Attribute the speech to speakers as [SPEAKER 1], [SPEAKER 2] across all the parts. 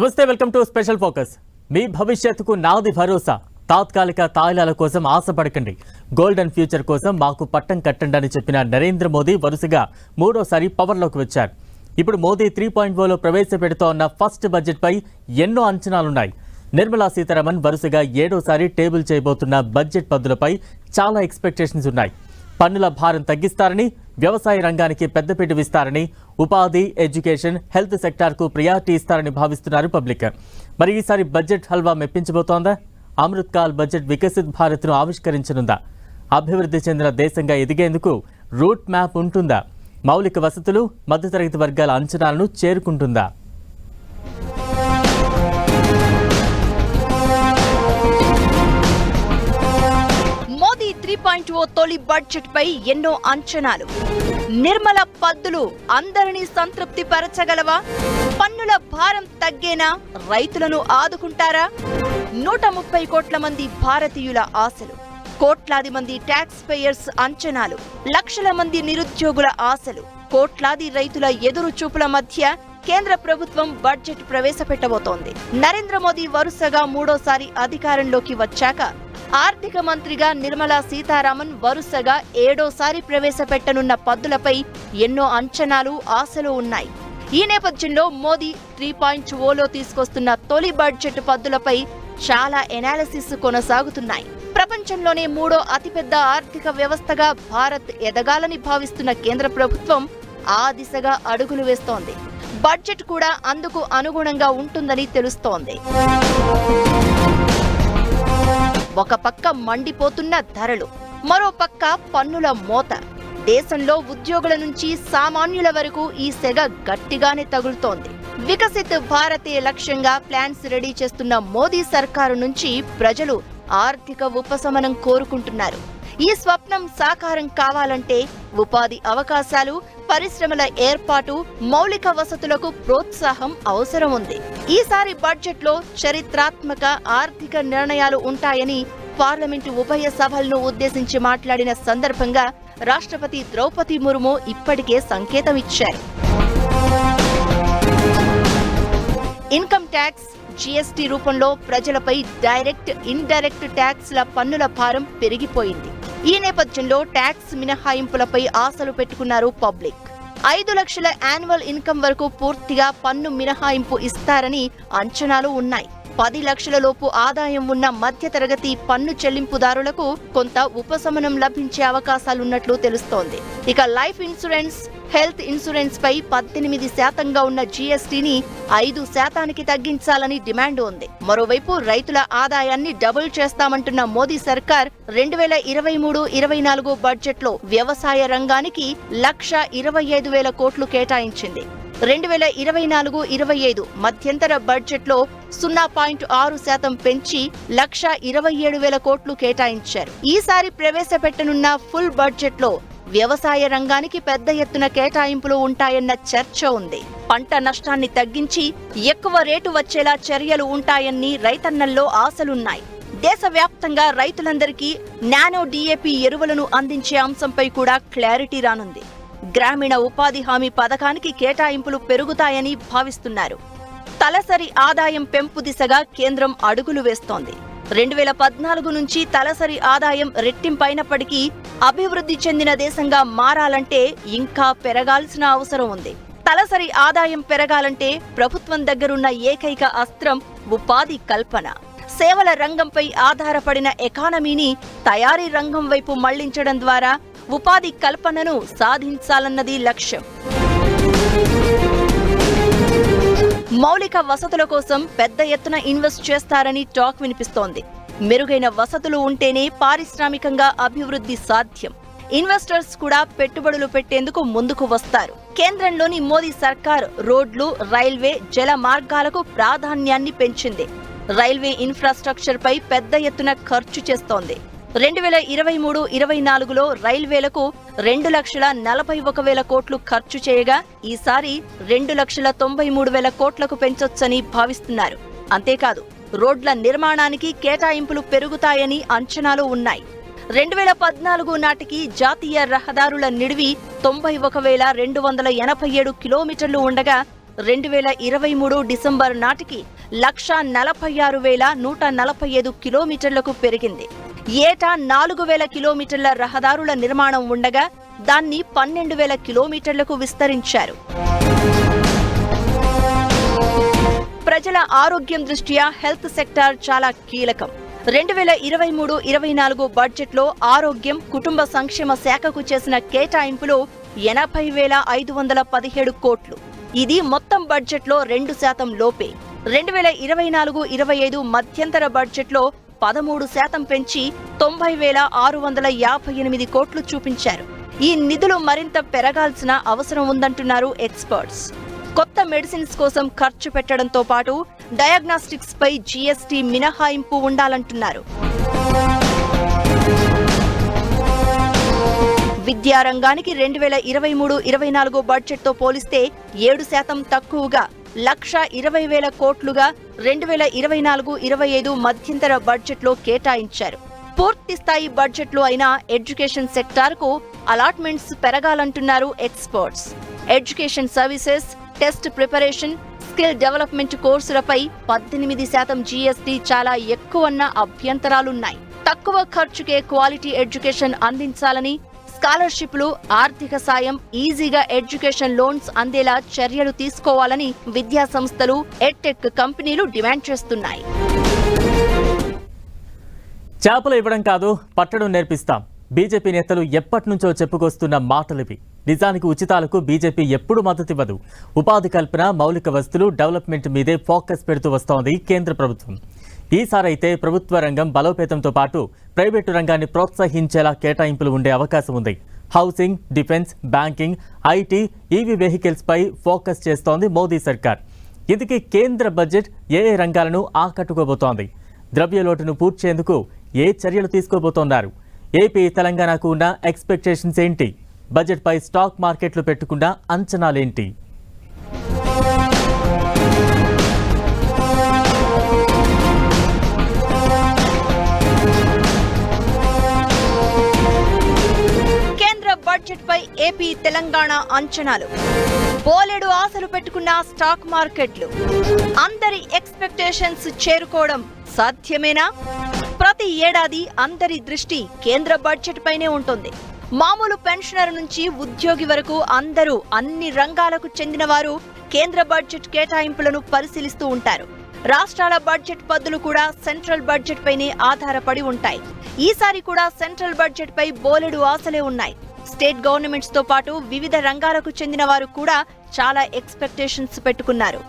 [SPEAKER 1] నమస్తే, welcome to special focus. మీ భవిష్యత్తుకు నాది భరోసా. తాత్కాలిక తాయిలాల కోసం ఆశపడకండి, గోల్డెన్ ఫ్యూచర్ కోసం మాకు పట్టం కట్టండి అని చెప్పిన నరేంద్ర మోదీ వరుసగా మూడోసారి పవర్లోకి వచ్చారు. ఇప్పుడు మోదీ 3.0లో ప్రవేశపెడుతోన్న ఫస్ట్ బడ్జెట్ పై ఎన్నో అంచనాలున్నాయి. నిర్మలా సీతారామన్ వరుసగా 7వ టేబుల్ చేయబోతున్న బడ్జెట్ పద్దులపై చాలా ఎక్స్పెక్టేషన్స్ ఉన్నాయి. పన్నుల భారం తగ్గిస్తారని, వ్యవసాయ రంగానికి పెద్దపీట ఇస్తారని, ఉపాధి, ఎడ్యుకేషన్, హెల్త్ సెక్టార్కు ప్రియారిటీ ఇస్తారని భావిస్తున్నారు పబ్లిక్. మరి ఈసారి బడ్జెట్ హల్వా మెప్పించబోతోందా? అమృత్ కాల్ బడ్జెట్ వికసిత్ భారత్ను ఆవిష్కరించనుందా? అభివృద్ధి చెందిన దేశంగా ఎదిగేందుకు రూట్ మ్యాప్ ఉంటుందా? మౌలిక వసతులు, మధ్యతరగతి వర్గాల అంచనాలను చేరుకుంటుందా?
[SPEAKER 2] మోదీ 3.0 తొలి బడ్జెట్ పై ఎన్నో అంచనాలు. నిర్మల పద్దులు అందరినీ సంతృప్తి పరచగలవా? పన్నుల భారం తగ్గేనా? రైతులను ఆదుకుంటారా? 130 కోట్ల మంది భారతీయుల ఆశలు, కోట్లాది మంది ట్యాక్స్ పేయర్స్ అంచనాలు, లక్షల మంది నిరుద్యోగుల ఆశలు, కోట్లాది రైతుల ఎదురు చూపుల మధ్య కేంద్ర ప్రభుత్వం బడ్జెట్ ప్రవేశపెట్టబోతోంది. నరేంద్ర మోదీ వరుసగా మూడోసారి అధికారంలోకి వచ్చాక ఆర్థిక మంత్రిగా నిర్మలా సీతారామన్ వరుసగా 7వ ప్రవేశపెట్టనున్న పద్దులపై ఎన్నో అంచనాలు, ఆశలు ఉన్నాయి. ఈ నేపథ్యంలో మోదీ 3.0లో తీసుకొస్తున్న తొలి బడ్జెట్ పద్దులపై చాలా ఎనాలిసిస్ కొనసాగుతున్నాయి. ప్రపంచంలోనే 3వ అతిపెద్ద ఆర్థిక వ్యవస్థగా భారత్ ఎదగాలని భావిస్తున్న కేంద్ర ప్రభుత్వం ఆ దిశగా అడుగులు వేస్తోంది. బడ్జెట్ కూడా అందుకు అనుగుణంగా ఉంటుందని తెలుస్తోంది. ఒక పక్క మండిపోతున్న ధరలు, మరో పక్క పన్నుల మోత. దేశంలో ఉద్యోగుల నుంచి సామాన్యుల వరకు ఈ సెగ గట్టిగానే తగులుతోంది. వికసిత్ భారతే లక్ష్యంగా ప్లాన్స్ రెడీ చేస్తున్న మోదీ సర్కారు నుంచి ప్రజలు ఆర్థిక ఉపశమనం కోరుకుంటున్నారు. ఈ స్వప్నం సాకారం కావాలంటే ఉపాధి అవకాశాలు, పరిశ్రమల ఏర్పాటు, మౌలిక వసతులకు ప్రోత్సాహం అవసరం ఉంది. ఈసారి బడ్జెట్లో చరిత్రాత్మక ఆర్థిక నిర్ణయాలు ఉంటాయని పార్లమెంటు ఉభయ సభలను ఉద్దేశించి మాట్లాడిన సందర్భంగా రాష్ట్రపతి ద్రౌపది ముర్ము ఇప్పటికే సంకేతం ఇచ్చారు. ఇన్కమ్ ట్యాక్స్, జీఎస్టీ రూపంలో ప్రజలపై డైరెక్ట్, ఇండైరెక్ట్ ట్యాక్స్ల పన్నుల భారం పెరిగిపోయింది. ఈ నేపథ్యంలో ట్యాక్స్ మినహాయింపులపై ఆశలు పెట్టుకున్నారు పబ్లిక్. 5 లక్షల యాన్యువల్ ఇన్కమ్ వరకు పూర్తిగా పన్ను మినహాయింపు ఇస్తారని అంచనాలు ఉన్నాయి. 10 లక్షల లోపు ఆదాయం ఉన్న మధ్యతరగతి పన్ను చెల్లింపుదారులకు కొంత ఉపశమనం లభించే అవకాశాలున్నట్లు తెలుస్తోంది. ఇక లైఫ్ ఇన్సూరెన్స్, హెల్త్ ఇన్సూరెన్స్ పై 18% ఉన్న జీఎస్టీని 5% తగ్గించాలని డిమాండ్ ఉంది. మరోవైపు రైతుల ఆదాయాన్ని డబుల్ చేస్తామంటున్న మోదీ సర్కార్ 2023-24 బడ్జెట్లో వ్యవసాయ రంగానికి 1,25,000 కోట్లు కేటాయించింది. 2024-25 మధ్యంతర బడ్జెట్లో 0.6% పెంచి 1,27,000 కోట్లు కేటాయించారు. ఈసారి ప్రవేశపెట్టనున్న ఫుల్ బడ్జెట్లో వ్యవసాయ రంగానికి పెద్ద ఎత్తున కేటాయింపులు ఉంటాయన్న చర్చ ఉంది. పంట నష్టాన్ని తగ్గించి ఎక్కువ రేటు వచ్చేలా చర్యలు ఉంటాయని రైతన్నల్లో ఆశలున్నాయి. దేశవ్యాప్తంగా రైతులందరికీ నానో డిఏపి ఎరువులను అందించే అంశంపై కూడా క్లారిటీ రానుంది. గ్రామీణ ఉపాధి హామీ పథకానికి కేటాయింపులు పెరుగుతాయని భావిస్తున్నారు. తలసరి ఆదాయం పెంపు దిశగా కేంద్రం అడుగులు వేస్తోంది. 2014 నుంచి తలసరి ఆదాయం రెట్టింపైనప్పటికీ అభివృద్ధి చెందిన దేశంగా మారాలంటే ఇంకా పెరగాల్సిన అవసరం ఉంది. తలసరి ఆదాయం పెరగాలంటే ప్రభుత్వం దగ్గరున్న ఏకైక అస్త్రం ఉపాధి కల్పన. సేవల రంగంపై ఆధారపడిన ఎకానమీని తయారీ రంగం వైపు మళ్లించడం ద్వారా ఉపాధి కల్పనను సాధించాలన్నది లక్ష్యం. మౌలిక వసతుల కోసం పెద్ద ఎత్తున ఇన్వెస్ట్ చేస్తారని టాక్ వినిపిస్తోంది. మెరుగైన వసతులు ఉంటేనే పారిశ్రామికంగా అభివృద్ధి సాధ్యం. ఇన్వెస్టర్స్ కూడా పెట్టుబడులు పెట్టేందుకు ముందుకు వస్తారు. కేంద్రంలోని మోదీ సర్కార్ రోడ్లు, రైల్వే, జల మార్గాలకు ప్రాధాన్యాన్ని పెంచింది. రైల్వే ఇన్ఫ్రాస్ట్రక్చర్ పై పెద్ద ఎత్తున ఖర్చు చేస్తోంది. 2023-24లో రైల్వేలకు 2,41,000 కోట్లు ఖర్చు చేయగా ఈసారి 2,93,000 కోట్లకు పెంచొచ్చని భావిస్తున్నారు. అంతేకాదు, రోడ్ల నిర్మాణానికి కేటాయింపులు పెరుగుతాయని అంచనాలు ఉన్నాయి. 2014 నాటికి జాతీయ రహదారుల నిడివి 91,287 కిలోమీటర్లు ఉండగా 2023 డిసెంబర్ నాటికి 1,46,145 కిలోమీటర్లకు పెరిగింది. ఏటా 4,000 కిలోమీటర్ల రహదారుల నిర్మాణం ఉండగా దాన్ని 12,000 కిలోమీటర్లకు విస్తరించారు. ప్రజల ఆరోగ్యం దృష్ట్యా హెల్త్ సెక్టార్ చాలా కీలకం. 2023-24 బడ్జెట్లో ఆరోగ్యం, కుటుంబ సంక్షేమ శాఖకు చేసిన కేటాయింపులు 80,517 కోట్లు. ఇది మొత్తం బడ్జెట్లో 2% లోపే. 2024-25 మధ్యంతర బడ్జెట్లో 13% పెంచి 90,658 కోట్లు చూపించారు. ఈ నిధులు మరింత పెరగాల్సిన అవసరం ఉందంటున్నారు ఎక్స్పర్ట్స్. కొత్త మెడిసిన్స్ కోసం ఖర్చు పెట్టడంతో పాటు డయాగ్నాస్టిక్స్ పై జీఎస్టీ మినహాయింపు ఉండాలంటున్నారు. విద్యారంగానికి 2023-24 బడ్జెట్తో పోలిస్తే 7% తక్కువగా 1,20,000 కోట్లుగా 2024-25 మధ్యంతర బడ్జెట్లో కేటాయించారు. పూర్తి స్థాయి బడ్జెట్లో అయినా ఎడ్యుకేషన్ సెక్టార్కు అలాట్మెంట్స్ పెరగాలంటున్నారు experts. Education services, test preparation, skill development కోర్సులపై 18% జీఎస్టీ చాలా ఎక్కువన్న అభ్యంతరాలున్నాయి. తక్కువ ఖర్చుకే క్వాలిటీ ఎడ్యుకేషన్ అందించాలని, స్కాలర్షిప్లు, ఆర్థిక సాయం, ఈజీగా ఎడ్యుకేషన్ లోన్స్ అందేలా చర్యలు తీసుకోవాలని విద్యా సంస్థలు, ఎడ్టెక్ కంపెనీలు డిమాండ్ చేస్తున్నాయి.
[SPEAKER 1] చేపలు ఇవ్వడం కాదు, పట్టడం నేర్పిస్తాం. బీజేపీ నేతలు ఎప్పటినుంచో చెప్పుకొస్తున్న మాటలివి. నిజానికి ఉచితాలకు బీజేపీ ఎప్పుడు మద్దతివ్వదు. ఉపాధి కల్పన, మౌలిక వస్తువులు, డెవలప్మెంట్ మీదే ఫోకస్ పెడుతూ వస్తోంది కేంద్ర ప్రభుత్వం. ఈసారైతే ప్రభుత్వ రంగం బలోపేతంతో పాటు ప్రైవేటు రంగాన్ని ప్రోత్సహించేలా కేటాయింపులు ఉండే అవకాశం ఉంది. Housing, defence, banking, IT, EV vehicles పై ఫోకస్ చేస్తోంది మోదీ సర్కార్. ఇందుకే కేంద్ర బడ్జెట్ ఏ రంగాలను ఆకట్టుకోబోతోంది? ద్రవ్యలోటును పూడ్చేందుకు ఏ చర్యలు తీసుకోబోతోన్నారు? ఏపీ, తెలంగాణకు ఉన్న ఎక్స్పెక్టేషన్స్ ఏంటి? బడ్జెట్ పై స్టాక్ మార్కెట్లు పెట్టుకున్న అంచనాలేంటి?
[SPEAKER 2] కేంద్ర బడ్జెట్ పై ఏపీ, తెలంగాణ అంచనాలు. బోలెడు ఆశలు పెట్టుకున్న స్టాక్ మార్కెట్లు. అందరి ఎక్స్పెక్టేషన్స్ చేరుకోవడం సాధ్యమేనా? ప్రతి ఏడాది అందరి దృష్టి కేంద్ర బడ్జెట్ పైనే ఉంటుంది. మామూలు పెన్షనర్ నుంచి ఉద్యోగి వరకు అందరూ, అన్ని రంగాలకు చెందిన వారు కేంద్ర బడ్జెట్ కేటాయింపులను పరిశీలిస్తూ ఉంటారు. రాష్ట్రాల బడ్జెట్ పద్దులు కూడా సెంట్రల్ బడ్జెట్ పైనే ఆధారపడి ఉంటాయి. ఈసారి కూడా సెంట్రల్ బడ్జెట్ పై బోలెడు ఆశలే ఉన్నాయి. స్టేట్ గవర్నమెంట్స్ తో పాటు వివిధ రంగాలకు చెందిన వారు కూడా చాలా ఎక్స్పెక్టేషన్స్ పెట్టుకున్నారు.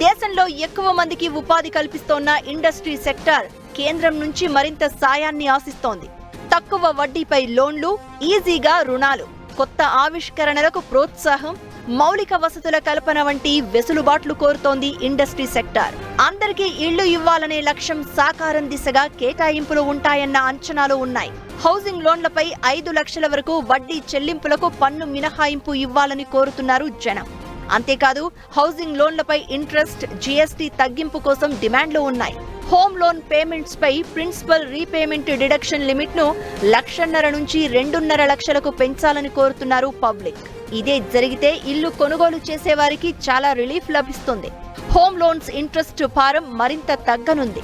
[SPEAKER 2] దేశంలో ఎక్కువ మందికి ఉపాధి కల్పిస్తోన్న ఇండస్ట్రీ సెక్టార్ కేంద్రం నుంచి మరింత సాయాన్ని ఆశిస్తోంది. తక్కువ వడ్డీపై లోన్లు, ఈజీగా రుణాలు, కొత్త ఆవిష్కరణలకు ప్రోత్సాహం, మౌలిక వసతుల కల్పన వంటి వెసులుబాట్లు కోరుతోంది ఇండస్ట్రీ సెక్టార్. అందరికీ ఇళ్లు ఇవ్వాలనే లక్ష్యం సాకారం దిశగా కేటాయింపులు ఉంటాయన్న అంచనాలు ఉన్నాయి. హౌసింగ్ లోన్లపై 5 లక్షల వరకు వడ్డీ చెల్లింపులకు పన్ను మినహాయింపు ఇవ్వాలని కోరుతున్నారు జనం. అంతేకాదు, హౌసింగ్ లోన్లపై ఇంట్రెస్ట్, జీఎస్టీ తగ్గింపు కోసం డిమాండ్లు ఉన్నాయి. హోమ్ లోన్ పేమెంట్స్ పై ప్రిన్సిపల్ రీపేమెంట్ డిడక్షన్ లిమిట్ ను 1,50,000 నుంచి 2.5 లక్షలకు పెంచాలని కోరుతున్నారు పబ్లిక్. ఇదే జరిగితే ఇల్లు కొనుగోలు చేసేవారికి చాలా రిలీఫ్ లభిస్తుంది. హోమ్ లోన్స్ ఇంట్రెస్ట్ భారం మరింత తగ్గనుంది.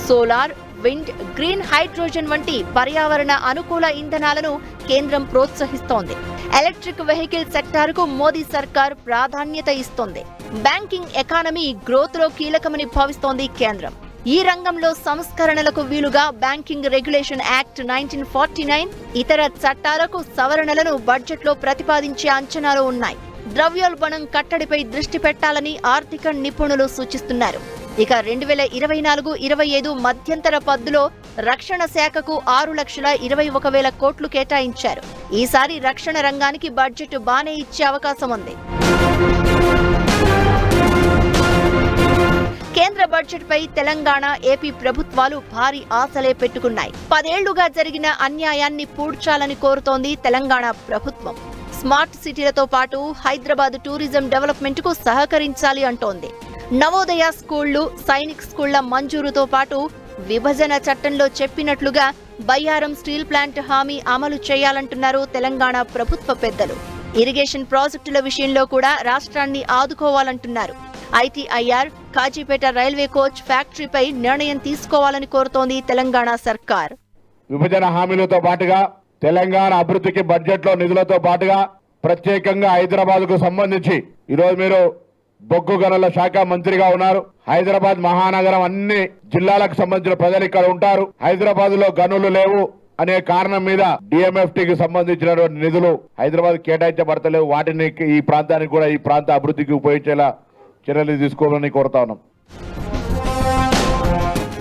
[SPEAKER 2] సోలార్, విండ్, గ్రీన్ హైడ్రోజన్ వంటి పర్యావరణ అనుకూల ఇంధనాలను కేంద్రం ప్రోత్సహిస్తోంది. ఎలక్ట్రిక్ వెహికల్ సెక్టార్కు మోదీ సర్కార్ ప్రాధాన్యత ఇస్తోంది. బ్యాంకింగ్ ఎకానమీ గ్రోత్ లో కీలకమని భావిస్తోంది కేంద్రం. ఈ రంగంలో సంస్కరణలకు వీలుగా బ్యాంకింగ్ రెగ్యులేషన్ యాక్ట్ 1949, ఇతర చట్టాలకు సవరణలను బడ్జెట్లో ప్రతిపాదించే అంచనాలు ఉన్నాయి. ద్రవ్యోల్బణం కట్టడిపై దృష్టి పెట్టాలని ఆర్థిక నిపుణులు సూచిస్తున్నారు. ఇక 2024-25 మధ్యంతర పద్దులో రక్షణ శాఖకు 6,21,000 కోట్లు కేటాయించారు. ఈసారి రక్షణ రంగానికి బడ్జెట్ బానే ఇచ్చే అవకాశం ఉంది. కేంద్ర బడ్జెట్ పై తెలంగాణ, ఏపీ ప్రభుత్వాలు భారీ ఆశలే పెట్టుకున్నాయి. 10 ఏళ్లుగా జరిగిన అన్యాయాన్ని పూడ్చాలని కోరుతోంది తెలంగాణ ప్రభుత్వం. స్మార్ట్ సిటీలతో పాటు హైదరాబాద్ టూరిజం డెవలప్మెంట్ కు సహకరించాలి అంటోంది. నవోదయ స్కూళ్లు, సైనిక్ స్కూళ్ల మంజూరుతో పాటు విభజన చట్టంలో చెప్పినట్లుగా బయ్యారం స్టీల్ ప్లాంట్ హామీ అమలు చేయాలంటున్నారు తెలంగాణ ప్రభుత్వ పెద్దలు. ఇరిగేషన్ ప్రాజెక్టుల విషయంలో కూడా రాష్ట్రాన్ని ఆదుకోవాలంటున్నారు. ఐటీఐఆర్, కాజీపేట రైల్వే కోచ్ ఫ్యాక్టరీపై నిర్ణయం తీసుకోవాలని కోరుతోంది తెలంగాణ సర్కార్.
[SPEAKER 3] విభజన హామీలతో పాటుగా తెలంగాణ అభివృద్ధికి బడ్జెట్లో నిధులతో పాటుగా ప్రత్యేకంగా హైదరాబాద్ కు సంబంధించి ఈరోజు మీరు బొగ్గు గనుల శాఖ మంత్రిగా ఉన్నారు. హైదరాబాద్ మహానగరం అన్ని జిల్లాలకు సంబంధించిన ప్రజలు ఇక్కడ ఉంటారు. హైదరాబాద్ లో గనులు లేవు అనే కారణం మీద డిఎంఎఫ్టీకి సంబంధించినటువంటి నిధులు హైదరాబాద్ కేటాయించబడతలేవు. వాటిని ఈ ప్రాంతానికి కూడా, ఈ ప్రాంత అభివృద్ధికి ఉపయోగించేలా చర్యలు తీసుకోవాలని కోరుతా ఉన్నాం.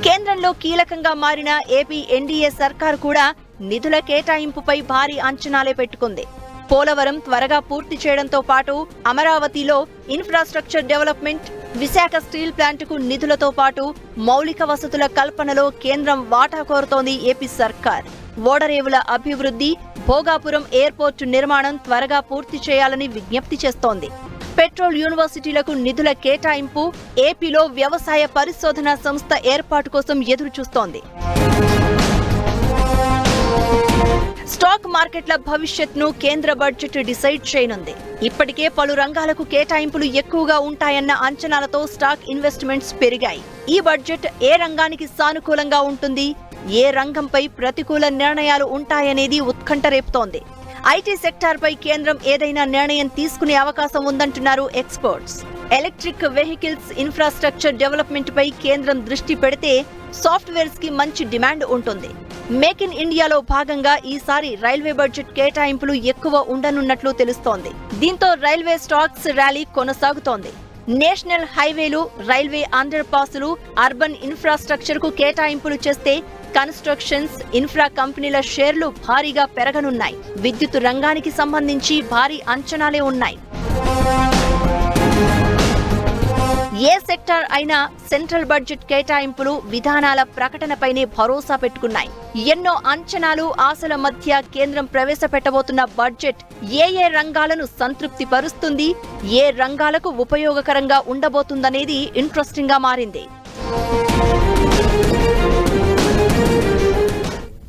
[SPEAKER 2] కేంద్రంలో కీలకంగా మారిన ఏపీ ఎన్డీఏ సర్కార్ కూడా నిధుల కేటాయింపుపై భారీ అంచనాలే పెట్టుకుంది. పోలవరం త్వరగా పూర్తి చేయడంతో పాటు అమరావతిలో ఇన్ఫ్రాస్ట్రక్చర్ డెవలప్మెంట్, విశాఖ స్టీల్ ప్లాంట్కు నిధులతో పాటు మౌలిక వసతుల కల్పనలో కేంద్రం వాటా కోరుతోంది ఏపీ సర్కార్. ఓడరేవుల అభివృద్ధి, భోగాపురం ఎయిర్పోర్టు నిర్మాణం త్వరగా పూర్తి చేయాలని విజ్ఞప్తి చేస్తోంది. పెట్రోల్ యూనివర్సిటీలకు నిధుల కేటాయింపు, ఏపీలో వ్యవసాయ పరిశోధన సంస్థ ఏర్పాటు కోసం ఎదురు చూస్తోంది. స్టాక్ మార్కెట్ల భవిష్యత్ను కేంద్ర బడ్జెట్ డిసైడ్ చేయనుంది. ఇప్పటికే పలు రంగాలకు కేటాయింపులు ఎక్కువగా ఉంటాయన్న అంచనాలతో స్టాక్ ఇన్వెస్ట్మెంట్స్ పెరిగాయి. ఈ బడ్జెట్ ఏ రంగానికి సానుకూలంగా ఉంటుంది, ఏ రంగంపై ప్రతికూల నిర్ణయాలు ఉంటాయనేది ఉత్కంఠ రేపుతోంది. ఐటీ సెక్టార్పై కేంద్రం ఏదైనా నిర్ణయం తీసుకునే అవకాశం ఉందంటున్నారు experts. Electric vehicles infrastructure development పై కేంద్రం దృష్టి పెడితే సాఫ్ట్వేర్స్ కి మంచి డిమాండ్ ఉంటుంది. మేక్ ఇన్ ఇండియాలో భాగంగా ఈసారి రైల్వే బడ్జెట్ కేటాయింపులు ఎక్కువ ఉండనున్నట్లు తెలుస్తోంది. దీంతో రైల్వే స్టాక్స్ ర్యాలీ కొనసాగుతోంది. నేషనల్ హైవేలు, రైల్వే అండర్ పాసులు, అర్బన్ ఇన్ఫ్రాస్ట్రక్చర్ కు కేటాయింపులు చేస్తే కన్స్ట్రక్షన్స్, ఇన్ఫ్రా కంపెనీల షేర్లు భారీగా పెరగనున్నాయి. విద్యుత్ రంగానికి సంబంధించి భారీ అంచనాలే ఉన్నాయి. ఏ సెక్టార్ అయినా సెంట్రల్ బడ్జెట్ కేటాయింపులు, విధానాల ప్రకటనపైనే భరోసా పెట్టుకున్నాయి. ఎన్నో అంచనాలు, ఆశల మధ్య కేంద్రం ప్రవేశపెట్టబోతున్న బడ్జెట్ ఏ రంగాలను సంతృప్తి పరుస్తుంది, ఏ రంగాలకు ఉపయోగకరంగా ఉండబోతుందనేది ఇంట్రెస్టింగ్ గా మారింది.